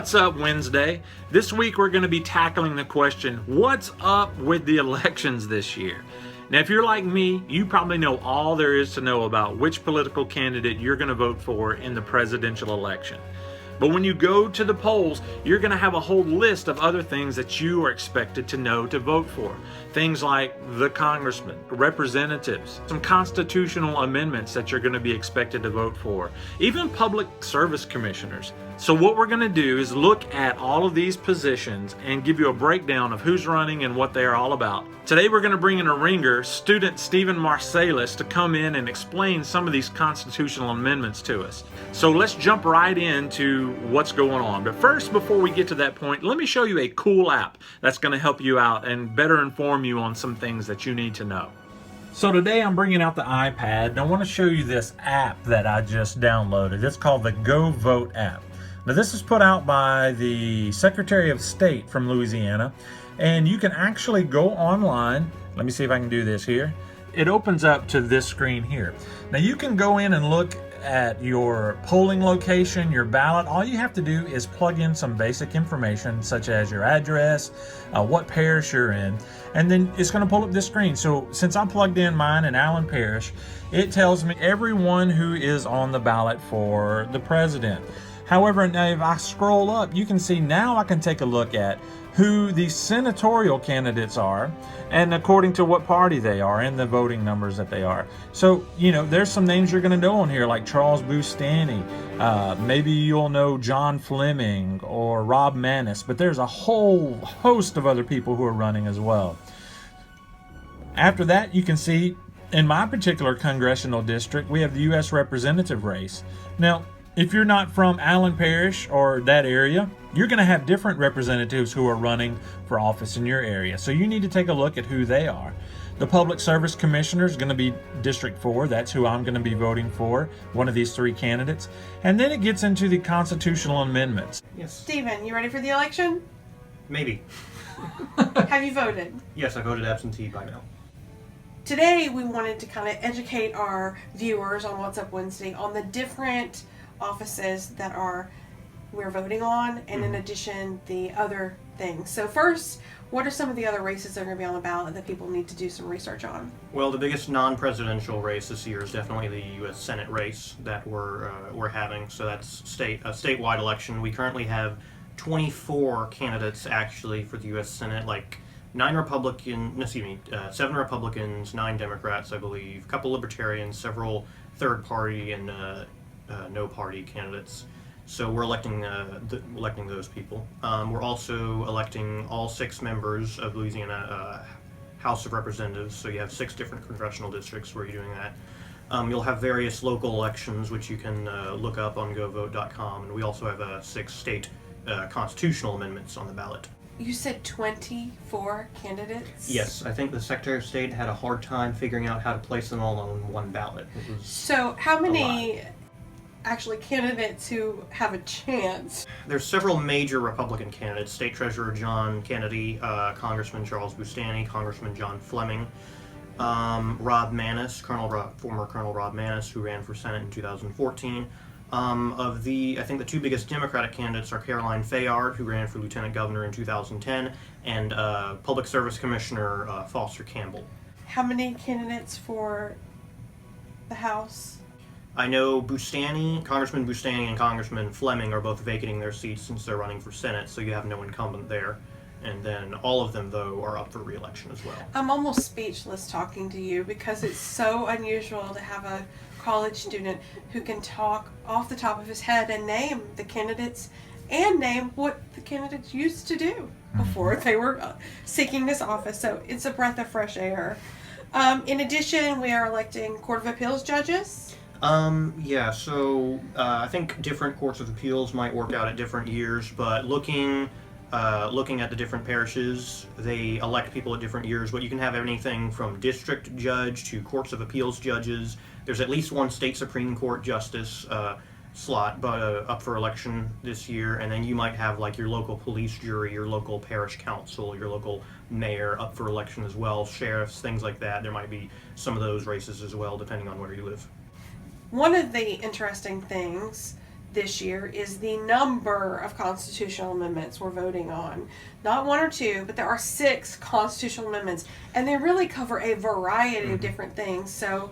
What's up Wednesday? This week we're going to be tackling the question, what's up with the elections this year? Now if you're like me, you probably know all there is to know about which political candidate you're going to vote for in the presidential election. But when you go to the polls, you're going to have a whole list of other things that you are expected to know to vote for. Things like the congressmen, representatives, some constitutional amendments that you're going to be expected to vote for, even public service commissioners. So what we're going to do is look at all of these positions and give you a breakdown of who's running and what they are all about. Today we're going to bring in a ringer, student Stephen Marsalis, to come in and explain some of these constitutional amendments to us. So let's jump right into what's going on. But first, before we get to that point, let me show you a cool app that's going to help you out and better inform you on some things that you need to know. So today I'm bringing out the iPad and I want to show you this app that I just downloaded. It's called the WUW app. Now this is put out by the Secretary of State from Louisiana, and you can actually go online. Let me see if I can do this here. It opens up to this screen here. Now you can go in and look at your polling location, your ballot. All you have to do is plug in some basic information such as your address, what parish you're in, and then it's going to pull up this screen. So since I plugged in mine in Allen Parish, it tells me everyone who is on the ballot for the president. However, now if I scroll up, you can see now I can take a look at who the senatorial candidates are and according to what party they are and the voting numbers that they are. So, you know, there's some names you're going to know on here like Charles Boustany. Maybe you'll know John Fleming or Rob Maness, but there's a whole host of other people who are running as well. After that, you can see in my particular congressional district, we have the U.S. representative race. Now, if you're not from Allen Parish or that area, you're going to have different representatives who are running for office in your area. So you need to take a look at who they are. The Public Service Commissioner is going to be District 4. That's who I'm going to be voting for, one of these three candidates. And then it gets into the constitutional amendments. Yes. Stephen, you ready for the election? Maybe. Have you voted? Yes, I voted absentee by mail. Today we wanted to kind of educate our viewers on What's Up Wednesday on the different offices that we're voting on, and in addition the other things. So first, what are some of the other races that are going to be on the ballot that people need to do some research on? Well, the biggest non-presidential race this year is definitely the U.S. Senate race that we're having. So that's a statewide election. We currently have 24 candidates actually for the U.S. Senate, like 7 Republicans, 9 Democrats, I believe, a couple Libertarians, several third party and no party candidates. So we're electing those people. We're also electing all 6 members of Louisiana House of Representatives. So you have 6 different congressional districts where you're doing that. You'll have various local elections, which you can look up on govote.com. And we also have 6 state constitutional amendments on the ballot. You said 24 candidates? Yes, I think the Secretary of State had a hard time figuring out how to place them all on one ballot. So how many actually candidates who have a chance? There's several major Republican candidates: State Treasurer John Kennedy, Congressman Charles Boustany, Congressman John Fleming, Rob Maness, former Colonel Rob Maness, who ran for Senate in 2014. I think the 2 biggest Democratic candidates are Caroline Fayard, who ran for Lieutenant Governor in 2010, and Public Service Commissioner Foster Campbell. How many candidates for the House? I know Congressman Boustany and Congressman Fleming are both vacating their seats since they're running for Senate, so you have no incumbent there. And then all of them, though, are up for re-election as well. I'm almost speechless talking to you because it's so unusual to have a college student who can talk off the top of his head and name the candidates and name what the candidates used to do before they were seeking this office. So it's a breath of fresh air. In addition, we are electing Court of Appeals judges. I think different courts of appeals might work out at different years, but looking at the different parishes, they elect people at different years, but you can have anything from district judge to courts of appeals judges. There's at least 1 state Supreme Court justice slot up for election this year, and then you might have like your local police jury, your local parish council, your local mayor up for election as well, sheriffs, things like that. There might be some of those races as well, depending on where you live. One of the interesting things this year is the number of constitutional amendments we're voting on. Not one or two, but there are 6 constitutional amendments, and they really cover a variety of different things. So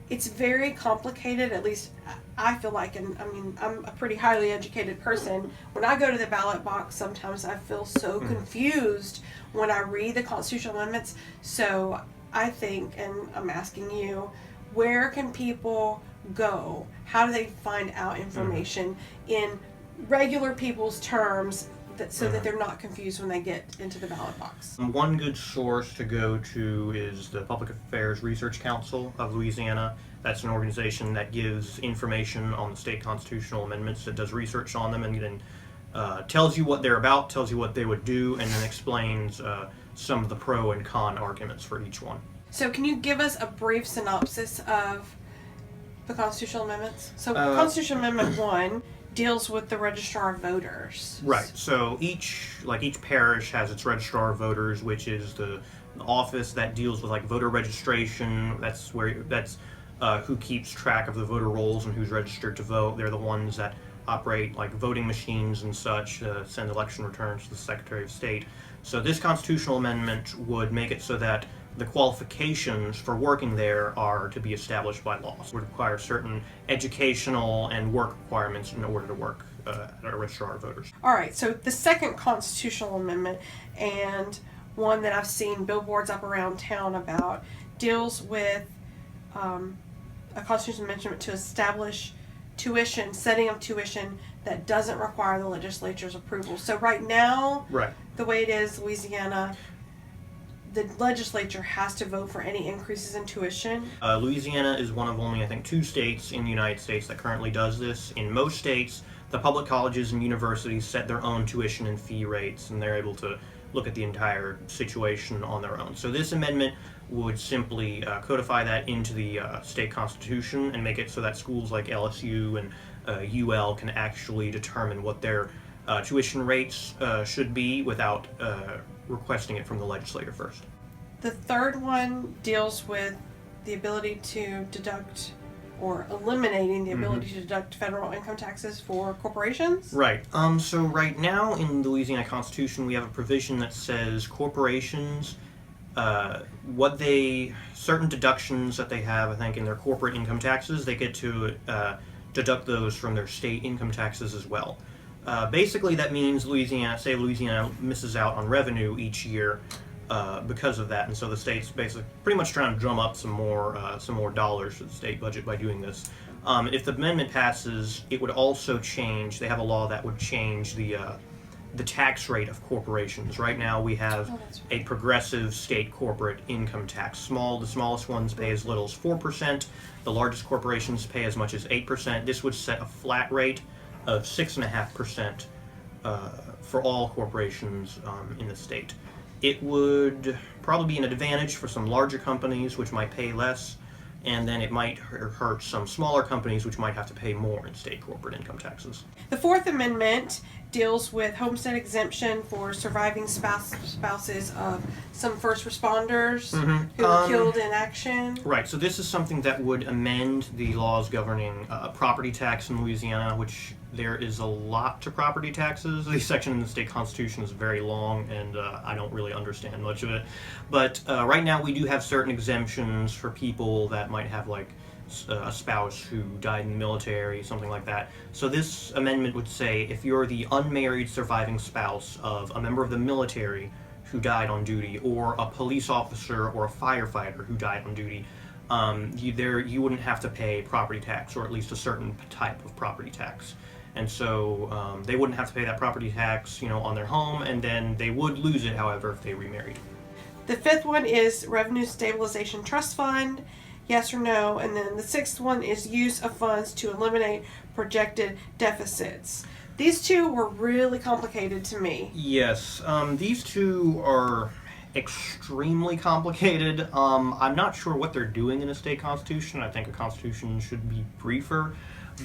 it's very complicated, at least I feel like, and I mean, I'm a pretty highly educated person. When I go to the ballot box, sometimes I feel so confused when I read the constitutional amendments. So I think, and I'm asking you, where can people go? How do they find out information in regular people's terms so that they're not confused when they get into the ballot box? One good source to go to is the Public Affairs Research Council of Louisiana. That's an organization that gives information on the state constitutional amendments, that does research on them, and then tells you what they're about, tells you what they would do, and then explains some of the pro and con arguments for each one. So can you give us a brief synopsis of the constitutional amendments? So Constitutional Amendment 1 deals with the registrar of voters. Right. So each parish has its registrar of voters, which is the office that deals with like voter registration. That's who keeps track of the voter rolls and who's registered to vote. They're the ones that operate like voting machines and such, send election returns to the Secretary of State. So this constitutional amendment would make it so that the qualifications for working there are to be established by law. So it would require certain educational and work requirements in order to work at a registrar of voters. All right, so the second constitutional amendment, and one that I've seen billboards up around town about, deals with a constitutional amendment to establish tuition, setting of tuition that doesn't require the legislature's approval. So right now, the way it is, Louisiana, the legislature has to vote for any increases in tuition. Louisiana is one of only, I think, 2 states in the United States that currently does this. In most states, the public colleges and universities set their own tuition and fee rates, and they're able to look at the entire situation on their own. So this amendment would simply codify that into the state constitution and make it so that schools like LSU and UL can actually determine what their tuition rates should be without requesting it from the legislature first. The third one deals with the ability to deduct, or eliminating the ability to deduct federal income taxes for corporations. Right. So right now in the Louisiana Constitution, we have a provision that says corporations, certain deductions that they have, I think, in their corporate income taxes, they get to deduct those from their state income taxes as well. Basically, that means Louisiana misses out on revenue each year because of that, and so the state's basically pretty much trying to drum up some more dollars to the state budget by doing this. If the amendment passes, it would also change. They have a law that would change the tax rate of corporations. Right now, we have a progressive state corporate income tax. The smallest ones pay as little as 4%. The largest corporations pay as much as 8%. This would set a flat rate of 6.5% for all corporations in the state. It would probably be an advantage for some larger companies, which might pay less, and then it might hurt some smaller companies, which might have to pay more in state corporate income taxes. The Fourth Amendment deals with homestead exemption for surviving spouses of some first responders who were killed in action. Right, so this is something that would amend the laws governing property tax in Louisiana, which there is a lot to property taxes. The section in the state constitution is very long, and I don't really understand much of it. But right now we do have certain exemptions for people that might have like a spouse who died in the military, something like that. So this amendment would say if you're the unmarried surviving spouse of a member of the military who died on duty, or a police officer or a firefighter who died on duty, you wouldn't have to pay property tax, or at least a certain type of property tax. And so they wouldn't have to pay that property tax, on their home, and then they would lose it, however, if they remarried. The fifth one is Revenue Stabilization Trust Fund. Yes or no? And then the sixth one is use of funds to eliminate projected deficits. These two were really complicated to me. Yes, these two are extremely complicated. I'm not sure what they're doing in a state constitution. I think a constitution should be briefer.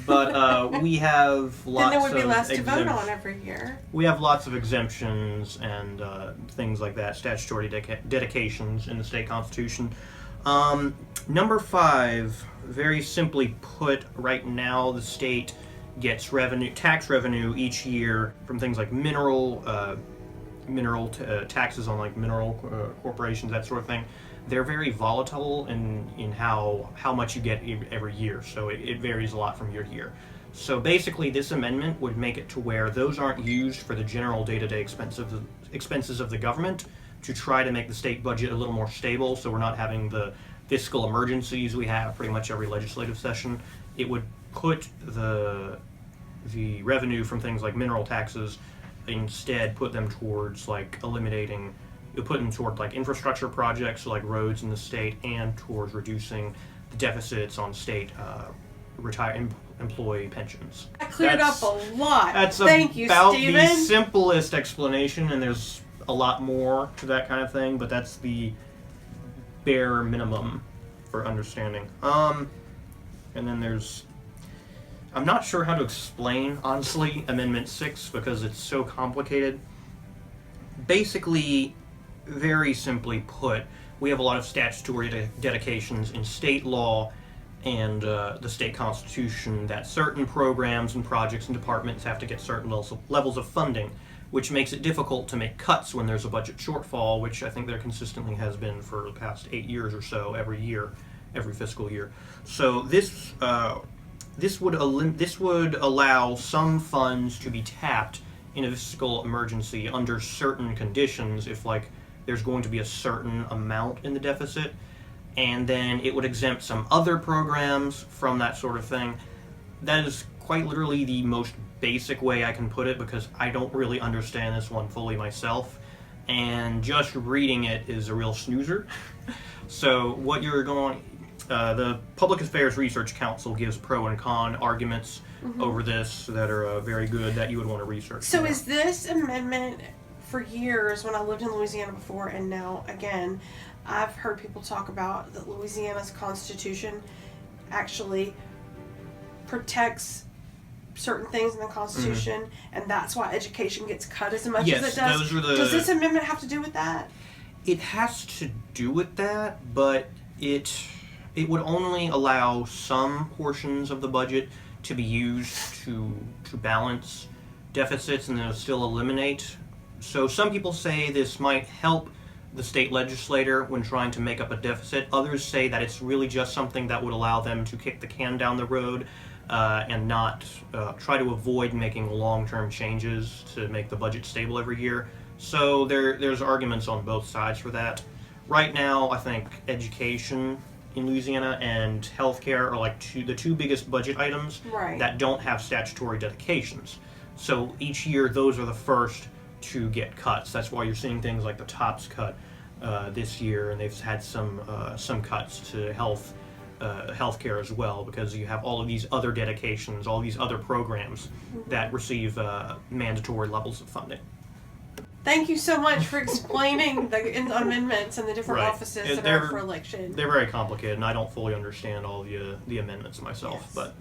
But we have lots of then there would be less to vote on every year. We have lots of exemptions and things like that, statutory dedications in the state constitution. Number 5, very simply put, right now the state gets tax revenue each year from things like mineral taxes on like mineral corporations, that sort of thing. They're very volatile in how much you get every year, so it varies a lot from year to year. So basically, this amendment would make it to where those aren't used for the general day-to-day expenses of the government, to try to make the state budget a little more stable, so we're not having the fiscal emergencies we have pretty much every legislative session. It would put the revenue from things like mineral taxes, instead put them towards like put them toward like infrastructure projects, so like roads in the state, and towards reducing the deficits on state employee pensions. That cleared up a lot. Thank you, about Stephen. the simplest explanation, and there's a lot more to that kind of thing, but that's the bare minimum for understanding. And then I'm not sure how to explain, honestly, Amendment 6, because it's so complicated. Basically, very simply put, we have a lot of statutory dedications in state law and the state constitution that certain programs and projects and departments have to get certain levels of funding, which makes it difficult to make cuts when there's a budget shortfall, which I think there consistently has been for the past 8 years or so, every fiscal year. So this would allow some funds to be tapped in a fiscal emergency under certain conditions, if like there's going to be a certain amount in the deficit, and then it would exempt some other programs from that sort of thing. That is quite literally the most basic way I can put it, because I don't really understand this one fully myself, and just reading it is a real snoozer. So what the Public Affairs Research Council gives pro and con arguments over this that are very good, that you would want to research. So is this amendment, for years when I lived in Louisiana before and now again, I've heard people talk about that Louisiana's constitution actually protects certain things in the Constitution, and that's why education gets cut as much as it does. Does this amendment have to do with that? It has to do with that, but it would only allow some portions of the budget to be used to balance deficits, and then it'll still eliminate. So some people say this might help the state legislator when trying to make up a deficit. Others say that it's really just something that would allow them to kick the can down the road and not try to avoid making long-term changes to make the budget stable every year. So there's arguments on both sides for that. Right now, I think education in Louisiana and healthcare are like the two biggest budget items that don't have statutory dedications. So each year, those are the first to get cuts. That's why you're seeing things like the TOPS cut this year, and they've had some cuts to healthcare as well, because you have all of these other dedications, all these other programs that receive mandatory levels of funding. Thank you so much for explaining the amendments and the different offices that are for election. They're very complicated, and I don't fully understand all the amendments myself, but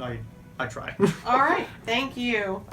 I try. All right, thank you.